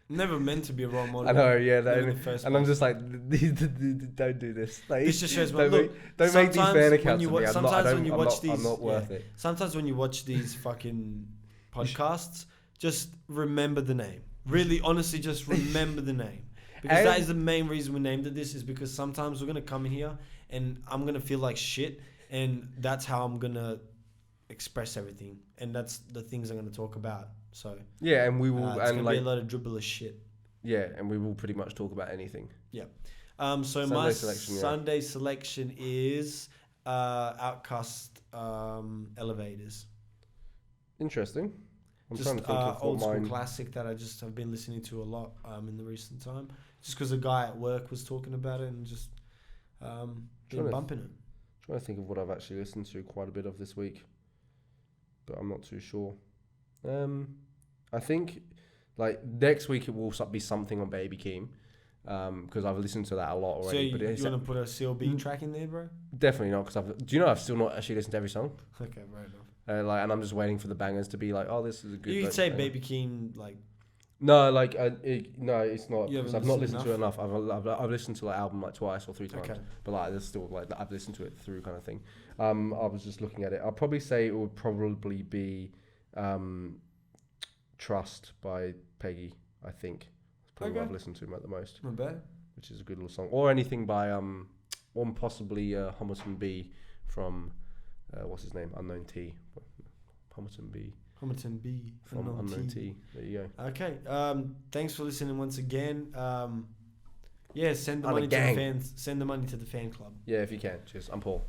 Never meant to be a role model. I know, yeah. And I'm just like, don't do this. Like, this just shows don't make these fan accounts of me. I'm not worth it. Sometimes when you watch these fucking podcasts, just remember the name. Really, honestly, just remember the name. Because that is the main reason we named it this, is because sometimes we're going to come in here and I'm going to feel like shit. And that's how I'm going to express everything. And that's the things I'm going to talk about. So yeah, and we will, it's gonna be a lot of dribble of shit. Yeah, and we will pretty much talk about anything. Yeah. So Sunday my Sunday selection is Outcast Elevators. Interesting. I'm just trying to think of old school classic that I just have been listening to a lot in the recent time. Just because a guy at work was talking about it and just been bumping it. Trying to think of what I've actually listened to quite a bit of this week, but I'm not too sure. I think like next week it will be something on Baby Keem, because I've listened to that a lot already. So you want to put a CLB track in there, bro? Definitely not, because I've still not actually listened to every song. Okay, right enough. And I'm just waiting for the bangers to be like, oh, this is a good. You could say Baby Keem like. No, like no, it's not. Because I've not listened to it enough. I've listened to the album like twice or 3 times. Okay. But like there's still like I've listened to it through kind of thing. I was just looking at it. I'll probably say it would probably be. Trust by Peggy, I think. That's probably what I've listened to him at the most. Not bad. Which is a good little song. Or anything by or possibly Homerton B from what's his name? Unknown T. Homerton B from Unknown T. There you go. Okay. Thanks for listening once again. Send the money to the fans. Send the money to the fan club. Yeah, if you can. Cheers. I'm Paul.